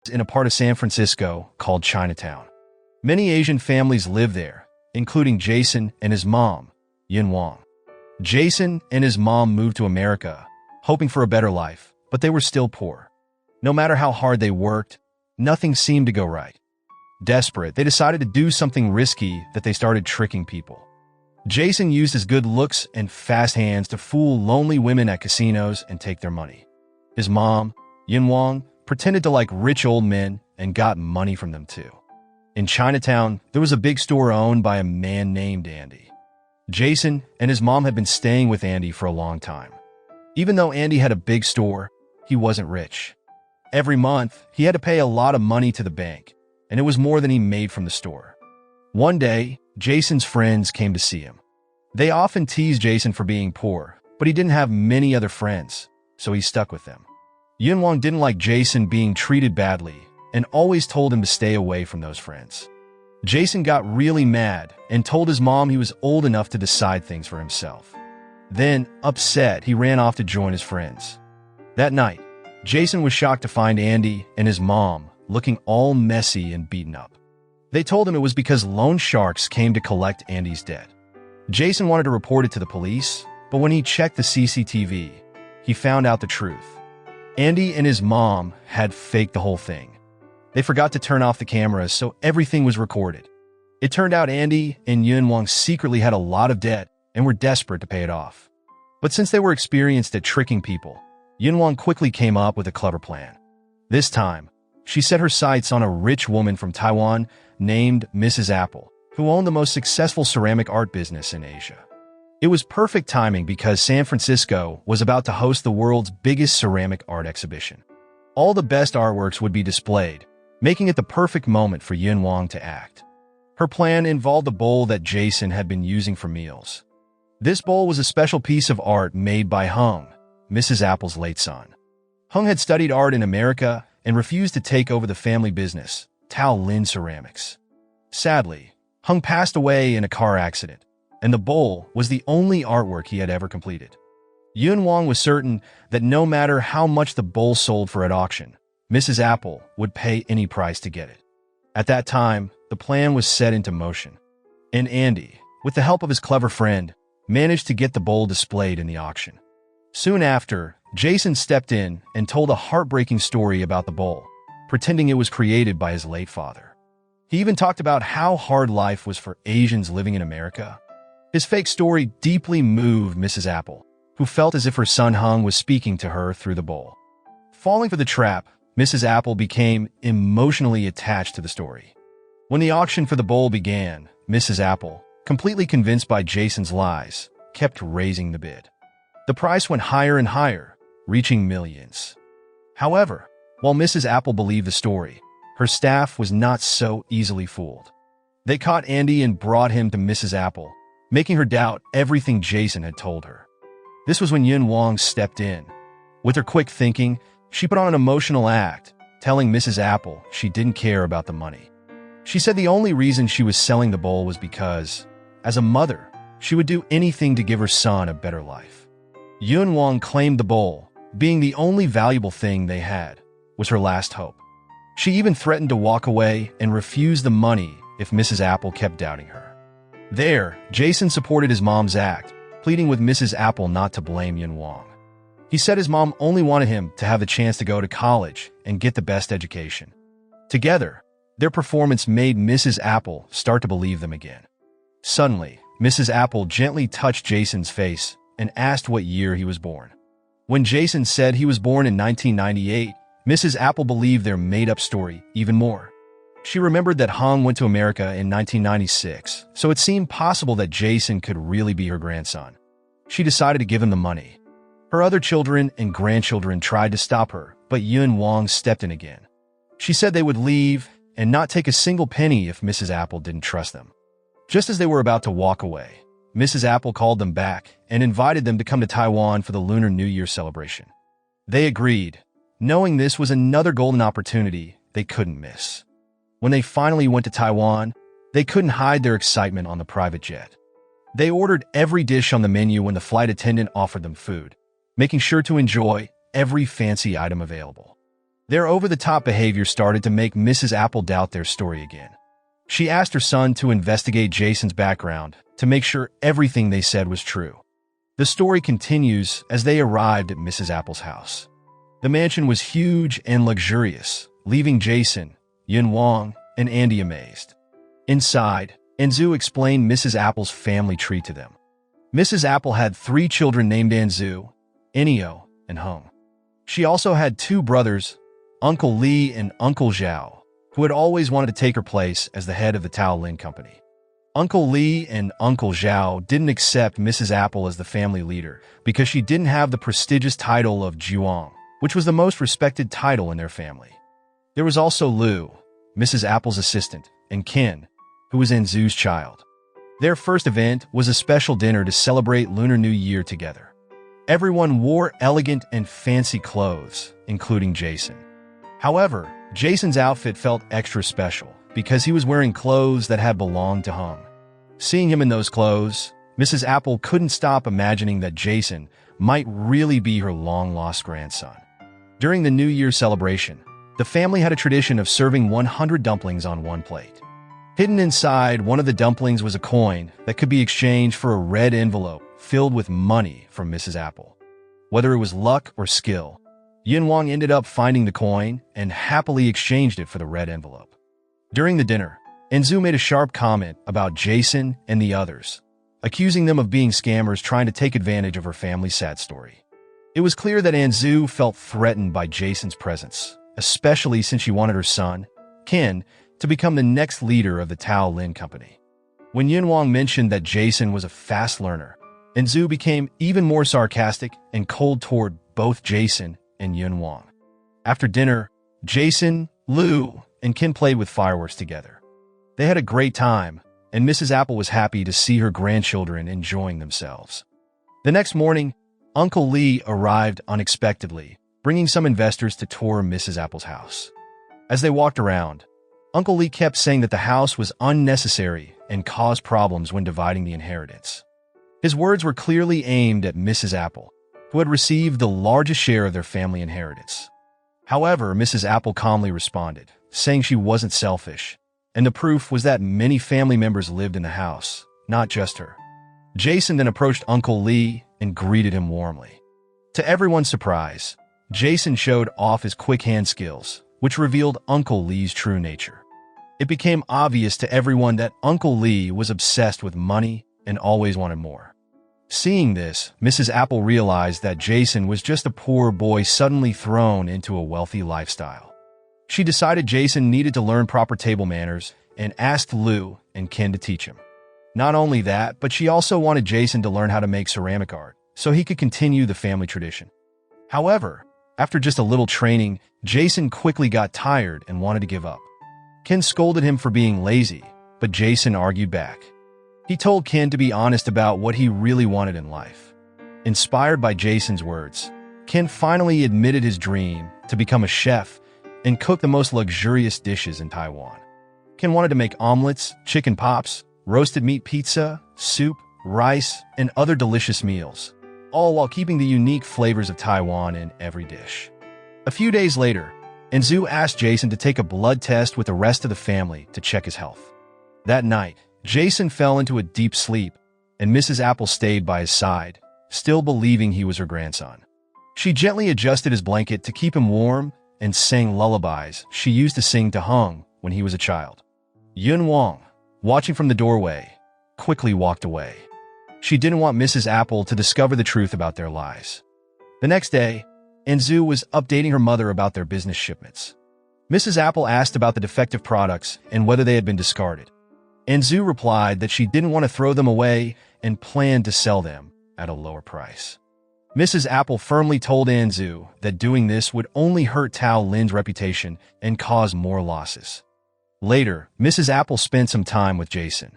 in a part of San Francisco called Chinatown. Many Asian families live there, including Jason and his mom, Yin Wang. Jason and his mom moved to America, hoping for a better life, but they were still poor. No matter how hard they worked, nothing seemed to go right. Desperate, they decided to do something risky that they started tricking people. Jason used his good looks and fast hands to fool lonely women at casinos and take their money. His mom, Yin Wang, pretended to like rich old men and got money from them too. In Chinatown, there was a big store owned by a man named Andy. Jason and his mom had been staying with Andy for a long time. Even though Andy had a big store, he wasn't rich. Every month, he had to pay a lot of money to the bank, and it was more than he made from the store. One day, Jason's friends came to see him. They often teased Jason for being poor, but he didn't have many other friends, so he stuck with them. Yin Wang didn't like Jason being treated badly and always told him to stay away from those friends. Jason got really mad and told his mom he was old enough to decide things for himself. Then, upset, he ran off to join his friends. That night, Jason was shocked to find Andy and his mom looking all messy and beaten up. They told him it was because loan sharks came to collect Andy's debt. Jason wanted to report it to the police, but when he checked the CCTV, he found out the truth. Andy and his mom had faked the whole thing. They forgot to turn off the cameras, so everything was recorded. It turned out Andy and Yin Wang secretly had a lot of debt and were desperate to pay it off. But since they were experienced at tricking people, Yin Wang quickly came up with a clever plan. This time, she set her sights on a rich woman from Taiwan named Mrs. Apple, who owned the most successful ceramic art business in Asia. It was perfect timing because San Francisco was about to host the world's biggest ceramic art exhibition. All the best artworks would be displayed, making it the perfect moment for Yin Wang to act. Her plan involved the bowl that Jason had been using for meals. This bowl was a special piece of art made by Hung, Mrs. Apple's late son. Hung had studied art in America and refused to take over the family business, Tao Lin Ceramics. Sadly, Hung passed away in a car accident, and the bowl was the only artwork he had ever completed. Yin Wang was certain that no matter how much the bowl sold for at auction, Mrs. Apple would pay any price to get it. At that time, the plan was set into motion, and Andy, with the help of his clever friend, managed to get the bowl displayed in the auction. Soon after, Jason stepped in and told a heartbreaking story about the bowl, pretending it was created by his late father. He even talked about how hard life was for Asians living in America. His fake story deeply moved Mrs. Apple, who felt as if her son Hung was speaking to her through the bowl. Falling for the trap, Mrs. Apple became emotionally attached to the story. When the auction for the bowl began, Mrs. Apple, completely convinced by Jason's lies, kept raising the bid. The price went higher and higher, reaching millions. However, while Mrs. Apple believed the story, her staff was not so easily fooled. They caught Andy and brought him to Mrs. Apple, making her doubt everything Jason had told her. This was when Yin Wang stepped in. With her quick thinking, she put on an emotional act, telling Mrs. Apple she didn't care about the money. She said the only reason she was selling the bowl was because, as a mother, she would do anything to give her son a better life. Yin Wang claimed the bowl, being the only valuable thing they had, was her last hope. She even threatened to walk away and refuse the money if Mrs. Apple kept doubting her. There, Jason supported his mom's act, pleading with Mrs. Apple not to blame Yin Wang. He said his mom only wanted him to have the chance to go to college and get the best education. Together, their performance made Mrs. Apple start to believe them again. Suddenly, Mrs. Apple gently touched Jason's face and asked what year he was born. When Jason said he was born in 1998, Mrs. Apple believed their made-up story even more. She remembered that Hung went to America in 1996, so it seemed possible that Jason could really be her grandson. She decided to give him the money. Her other children and grandchildren tried to stop her, but Yin Wang stepped in again. She said they would leave and not take a single penny if Mrs. Apple didn't trust them. Just as they were about to walk away, Mrs. Apple called them back and invited them to come to Taiwan for the Lunar New Year celebration. They agreed, knowing this was another golden opportunity they couldn't miss. When they finally went to Taiwan, they couldn't hide their excitement on the private jet. They ordered every dish on the menu when the flight attendant offered them food, making sure to enjoy every fancy item available. Their over-the-top behavior started to make Mrs. Apple doubt their story again. She asked her son to investigate Jason's background to make sure everything they said was true. The story continues as they arrived at Mrs. Apple's house. The mansion was huge and luxurious, leaving Jason, Yin Wang, and Andy amazed. Inside, Anzu explained Mrs. Apple's family tree to them. Mrs. Apple had 3 children named Anzu, Enio, and Hung. She also had 2 brothers, Uncle Li and Uncle Zhao, who had always wanted to take her place as the head of the Tao Lin Company. Uncle Li and Uncle Zhao didn't accept Mrs. Apple as the family leader because she didn't have the prestigious title of Zhuang, which was the most respected title in their family. There was also Lu, Mrs. Apple's assistant, and Ken, who was Anzu's child. Their first event was a special dinner to celebrate Lunar New Year together. Everyone wore elegant and fancy clothes, including Jason. However, Jason's outfit felt extra special because he was wearing clothes that had belonged to Hung. Seeing him in those clothes, Mrs. Apple couldn't stop imagining that Jason might really be her long-lost grandson. During the New Year celebration, the family had a tradition of serving 100 dumplings on one plate. Hidden inside one of the dumplings was a coin that could be exchanged for a red envelope filled with money from Mrs. Apple. Whether it was luck or skill, Yin Wang ended up finding the coin and happily exchanged it for the red envelope. During the dinner, Anzu made a sharp comment about Jason and the others, accusing them of being scammers trying to take advantage of her family's sad story. It was clear that Anzu felt threatened by Jason's presence, especially since she wanted her son, Ken, to become the next leader of the Tao Lin Company. When Yin Wang mentioned that Jason was a fast learner, Anzu became even more sarcastic and cold toward both Jason and Yin Wang. After dinner, Jason, Lu, and Ken played with fireworks together. They had a great time, and Mrs. Apple was happy to see her grandchildren enjoying themselves. The next morning, Uncle Li arrived unexpectedly, bringing some investors to tour Mrs. Apple's house. As they walked around, Uncle Li kept saying that the house was unnecessary and caused problems when dividing the inheritance. His words were clearly aimed at Mrs. Apple, who had received the largest share of their family inheritance. However, Mrs. Apple calmly responded, saying she wasn't selfish, and the proof was that many family members lived in the house, not just her. Jason then approached Uncle Li and greeted him warmly. To everyone's surprise, Jason showed off his quick hand skills, which revealed Uncle Li's true nature. It became obvious to everyone that Uncle Li was obsessed with money and always wanted more. Seeing this, Mrs. Apple realized that Jason was just a poor boy suddenly thrown into a wealthy lifestyle. She decided Jason needed to learn proper table manners and asked Lu and Ken to teach him. Not only that, but she also wanted Jason to learn how to make ceramic art so he could continue the family tradition. However, after just a little training, Jason quickly got tired and wanted to give up. Ken scolded him for being lazy, but Jason argued back. He told Ken to be honest about what he really wanted in life. Inspired by Jason's words, Ken finally admitted his dream to become a chef and cook the most luxurious dishes in Taiwan. Ken wanted to make omelets, chicken pops, roasted meat pizza, soup, rice, and other delicious meals, all while keeping the unique flavors of Taiwan in every dish. A few days later, Anzu asked Jason to take a blood test with the rest of the family to check his health. That night, Jason fell into a deep sleep, and Mrs. Apple stayed by his side, still believing he was her grandson. She gently adjusted his blanket to keep him warm and sang lullabies she used to sing to Hung when he was a child. Yin Wang, watching from the doorway, quickly walked away. She didn't want Mrs. Apple to discover the truth about their lies. The next day, Anzu was updating her mother about their business shipments. Mrs. Apple asked about the defective products and whether they had been discarded. Anzu replied that she didn't want to throw them away and planned to sell them at a lower price. Mrs. Apple firmly told Anzu that doing this would only hurt Tao Lin's reputation and cause more losses. Later, Mrs. Apple spent some time with Jason.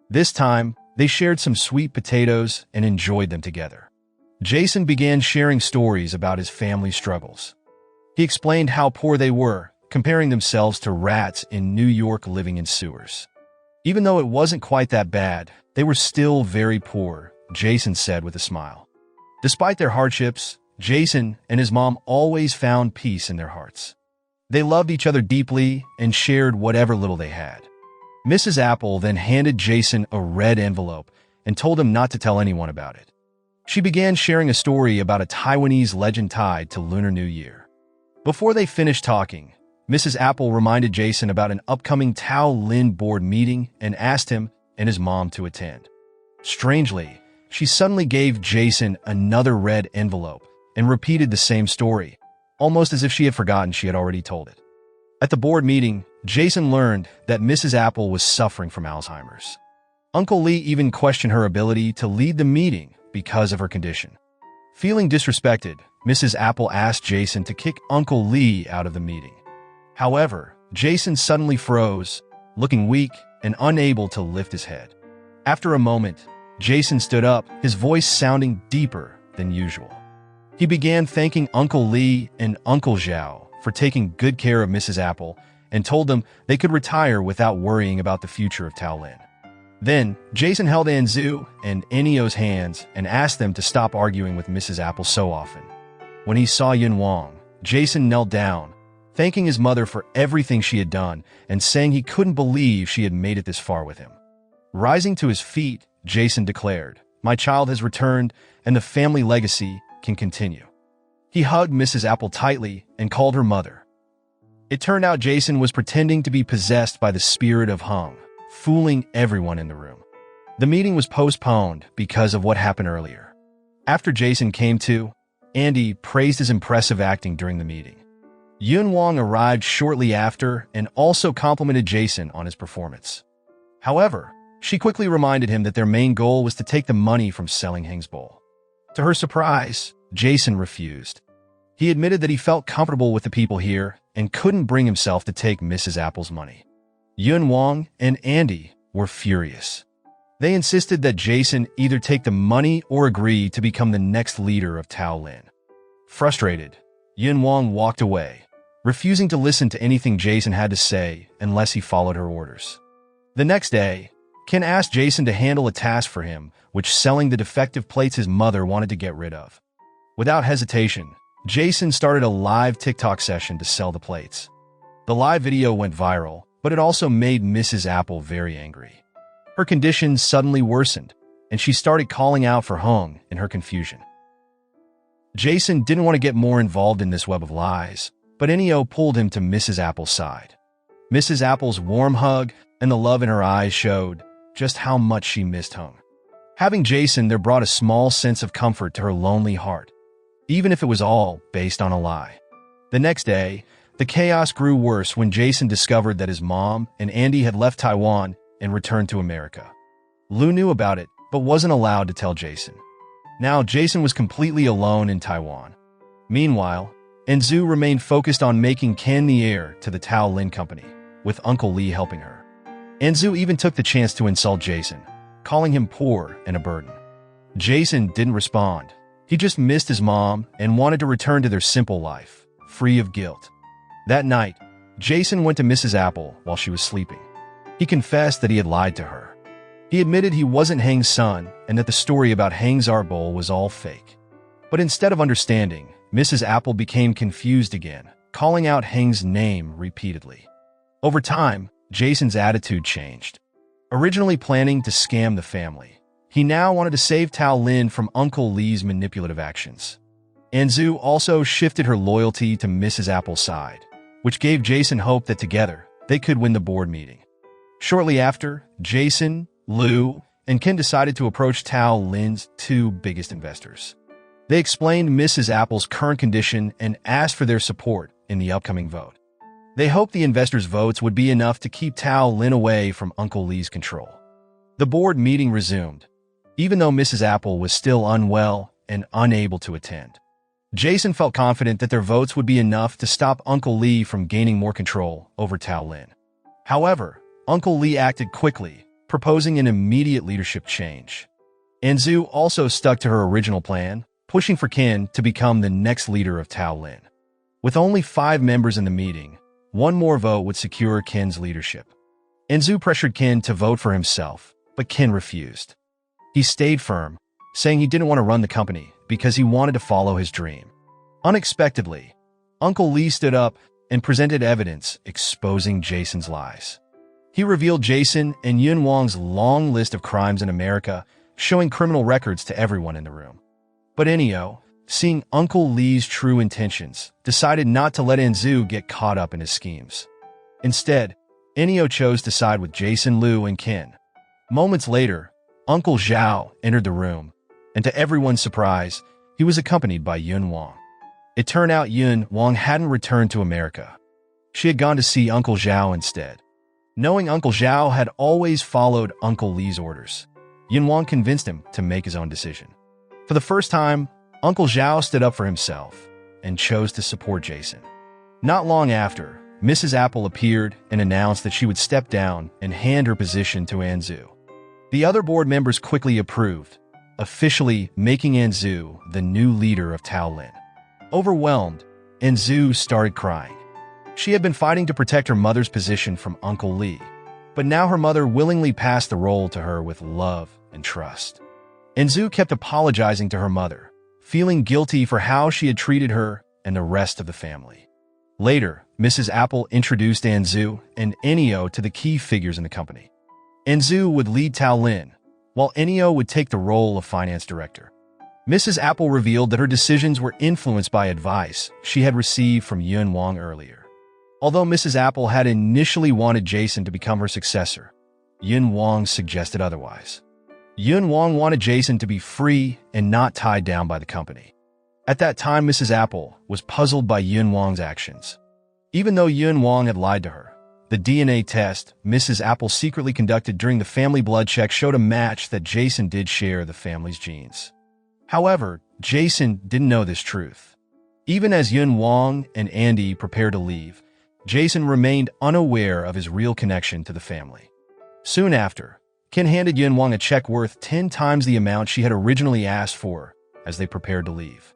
This time, they shared some sweet potatoes and enjoyed them together. Jason began sharing stories about his family struggles. He explained how poor they were, comparing themselves to rats in New York living in sewers. Even though it wasn't quite that bad, they were still very poor, Jason said with a smile. Despite their hardships, Jason and his mom always found peace in their hearts. They loved each other deeply and shared whatever little they had. Mrs. Apple then handed Jason a red envelope and told him not to tell anyone about it. She began sharing a story about a Taiwanese legend tied to Lunar New Year. Before they finished talking, Mrs. Apple reminded Jason about an upcoming Tao Lin board meeting and asked him and his mom to attend. Strangely, she suddenly gave Jason another red envelope and repeated the same story, almost as if she had forgotten she had already told it. At the board meeting, Jason learned that Mrs. Apple was suffering from Alzheimer's. Uncle Lee even questioned her ability to lead the meeting because of her condition. Feeling disrespected, Mrs. Apple asked Jason to kick Uncle Lee out of the meeting. However, Jason suddenly froze, looking weak and unable to lift his head. After a moment, Jason stood up, his voice sounding deeper than usual. He began thanking Uncle Lee and Uncle Zhao for taking good care of Mrs. Apple and told them they could retire without worrying about the future of Taolin. Then, Jason held Anzu and Enio's hands and asked them to stop arguing with Mrs. Apple so often. When he saw Yin Wang, Jason knelt down, thanking his mother for everything she had done and saying he couldn't believe she had made it this far with him. Rising to his feet, Jason declared, "My child has returned and the family legacy can continue." He hugged Mrs. Apple tightly and called her mother. It turned out Jason was pretending to be possessed by the spirit of Hung, fooling everyone in the room. The meeting was postponed because of what happened earlier. After Jason came to, Andy praised his impressive acting during the meeting. Yun Wang arrived shortly after and also complimented Jason on his performance. However, she quickly reminded him that their main goal was to take the money from selling Heng's bowl. To her surprise, Jason refused. He admitted that he felt comfortable with the people here and couldn't bring himself to take Mrs. Apple's money. Yun Wang and Andy were furious. They insisted that Jason either take the money or agree to become the next leader of Taolin. Frustrated, Yun Wang walked away, refusing to listen to anything Jason had to say unless he followed her orders. The next day, Ken asked Jason to handle a task for him, which selling the defective plates his mother wanted to get rid of. Without hesitation, Jason started a live TikTok session to sell the plates. The live video went viral, but it also made Mrs. Apple very angry. Her condition suddenly worsened, and she started calling out for Hung in her confusion. Jason didn't want to get more involved in this web of lies, but Enio pulled him to Mrs. Apple's side. Mrs. Apple's warm hug and the love in her eyes showed just how much she missed Hung. Having Jason there brought a small sense of comfort to her lonely heart, even if it was all based on a lie. The next day, the chaos grew worse when Jason discovered that his mom and Andy had left Taiwan and returned to America. Lou knew about it, but wasn't allowed to tell Jason. Now Jason was completely alone in Taiwan. Meanwhile, Enzu remained focused on making Ken the heir to the Tao Lin Company, with Uncle Lee helping her. Enzu even took the chance to insult Jason, calling him poor and a burden. Jason didn't respond. He just missed his mom and wanted to return to their simple life, free of guilt. That night, Jason went to Mrs. Apple while she was sleeping. He confessed that he had lied to her. He admitted he wasn't Heng's son and that the story about Heng's art bowl was all fake. But instead of understanding, Mrs. Apple became confused again, calling out Heng's name repeatedly. Over time, Jason's attitude changed. Originally planning to scam the family, he now wanted to save Tao Lin from Uncle Lee's manipulative actions. Anzu also shifted her loyalty to Mrs. Apple's side, which gave Jason hope that together they could win the board meeting. Shortly after, Jason, Lou, and Ken decided to approach Tao Lin's two biggest investors. They explained Mrs. Apple's current condition and asked for their support in the upcoming vote. They hoped the investors' votes would be enough to keep Tao Lin away from Uncle Lee's control. The board meeting resumed, even though Mrs. Apple was still unwell and unable to attend. Jason felt confident that their votes would be enough to stop Uncle Lee from gaining more control over Tao Lin. However, Uncle Lee acted quickly, proposing an immediate leadership change. Anzu also stuck to her original plan, pushing for Ken to become the next leader of Tao Lin. With only 5 members in the meeting, one more vote would secure Ken's leadership. Anzu pressured Ken to vote for himself, but Ken refused. He stayed firm, saying he didn't want to run the company because he wanted to follow his dream. Unexpectedly, Uncle Lee stood up, and presented evidence exposing Jason's lies. He revealed Jason and Yun Wang's long list of crimes in America, showing criminal records to everyone in the room. But Enio, seeing Uncle Lee's true intentions, decided not to let Anzu get caught up in his schemes. Instead, Enio chose to side with Jason, Liu, and Ken. Moments later, Uncle Zhao entered the room, and to everyone's surprise, he was accompanied by Yun Wang. It turned out Yun Wang hadn't returned to America. She had gone to see Uncle Zhao instead. Knowing Uncle Zhao had always followed Uncle Lee's orders, Yun Wang convinced him to make his own decision. For the first time, Uncle Zhao stood up for himself and chose to support Jason. Not long after, Mrs. Apple appeared and announced that she would step down and hand her position to Anzu. The other board members quickly approved, officially making Anzu the new leader of Taolin. Overwhelmed, Anzu started crying. She had been fighting to protect her mother's position from Uncle Lee, but now her mother willingly passed the role to her with love and trust. Anzu kept apologizing to her mother, feeling guilty for how she had treated her and the rest of the family. Later, Mrs. Apple introduced Anzu and Enio to the key figures in the company. Anzu would lead Taolin, while Enio would take the role of finance director. Mrs. Apple revealed that her decisions were influenced by advice she had received from Yun Wang earlier. Although Mrs. Apple had initially wanted Jason to become her successor, Yun Wang suggested otherwise. Yun Wang wanted Jason to be free and not tied down by the company. At that time, Mrs. Apple was puzzled by Yun Wang's actions. Even though Yun Wang had lied to her, the DNA test Mrs. Apple secretly conducted during the family blood check showed a match that Jason did share the family's genes. However, Jason didn't know this truth. Even as Yun Wang and Andy prepared to leave, Jason remained unaware of his real connection to the family. Soon after, Ken handed Yun Wang a check worth 10 times the amount she had originally asked for as they prepared to leave.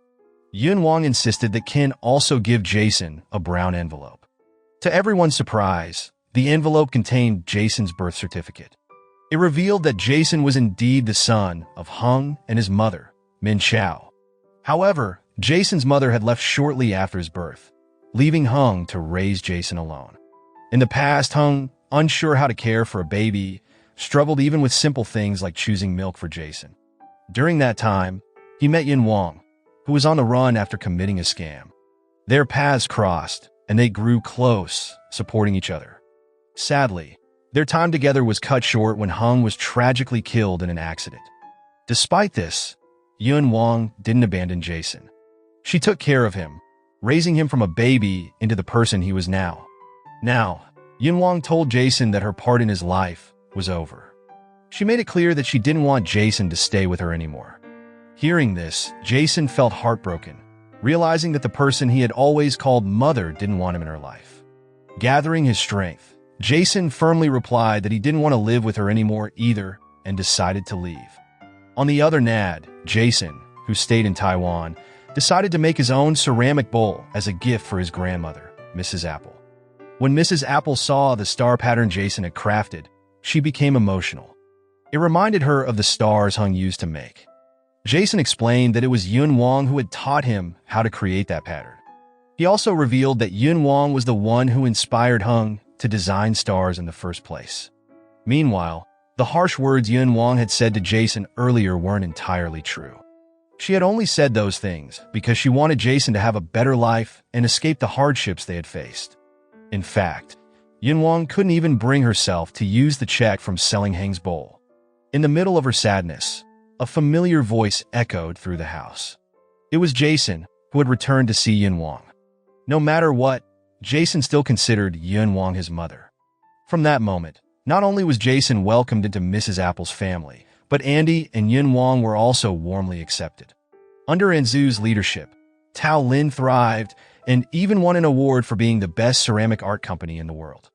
Yun Wang insisted that Ken also give Jason a brown envelope. To everyone's surprise, the envelope contained Jason's birth certificate. It revealed that Jason was indeed the son of Hung and his mother, Min Chao. However, Jason's mother had left shortly after his birth, leaving Hung to raise Jason alone. In the past, Hung, unsure how to care for a baby, struggled even with simple things like choosing milk for Jason. During that time, he met Yun Wang, who was on the run after committing a scam. Their paths crossed, and they grew close, supporting each other. Sadly, their time together was cut short when Hung was tragically killed in an accident. Despite this, Yun Wang didn't abandon Jason. She took care of him, raising him from a baby into the person he was now. Now, Yun Wang told Jason that her part in his life was over. She made it clear that she didn't want Jason to stay with her anymore. Hearing this, Jason felt heartbroken, realizing that the person he had always called mother didn't want him in her life. Gathering his strength, Jason firmly replied that he didn't want to live with her anymore either and decided to leave. On the other hand, Jason, who stayed in Taiwan, decided to make his own ceramic bowl as a gift for his grandmother, Mrs. Apple. When Mrs. Apple saw the star pattern Jason had crafted, she became emotional. It reminded her of the stars Hung used to make. Jason explained that it was Yun Wang who had taught him how to create that pattern. He also revealed that Yun Wang was the one who inspired Hung to design stars in the first place. Meanwhile, the harsh words Yun Wang had said to Jason earlier weren't entirely true. She had only said those things because she wanted Jason to have a better life and escape the hardships they had faced. In fact, Yun Wang couldn't even bring herself to use the check from selling Heng's bowl. In the middle of her sadness, a familiar voice echoed through the house. It was Jason, who had returned to see Yun Wang. No matter what, Jason still considered Yun Wang his mother. From that moment, not only was Jason welcomed into Mrs. Apple's family, but Andy and Yun Wang were also warmly accepted. Under Anzu's leadership, Tao Lin thrived and even won an award for being the best ceramic art company in the world.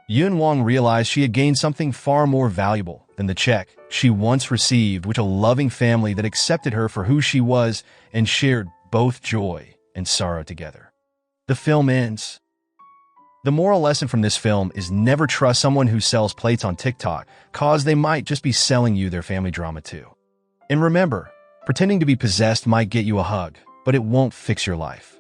Yun Wang realized she had gained something far more valuable than the check she once received, with a loving family that accepted her for who she was and shared both joy and sorrow together. The film ends. The moral lesson from this film is never trust someone who sells plates on TikTok, cause they might just be selling you their family drama too. And remember, pretending to be possessed might get you a hug, but it won't fix your life.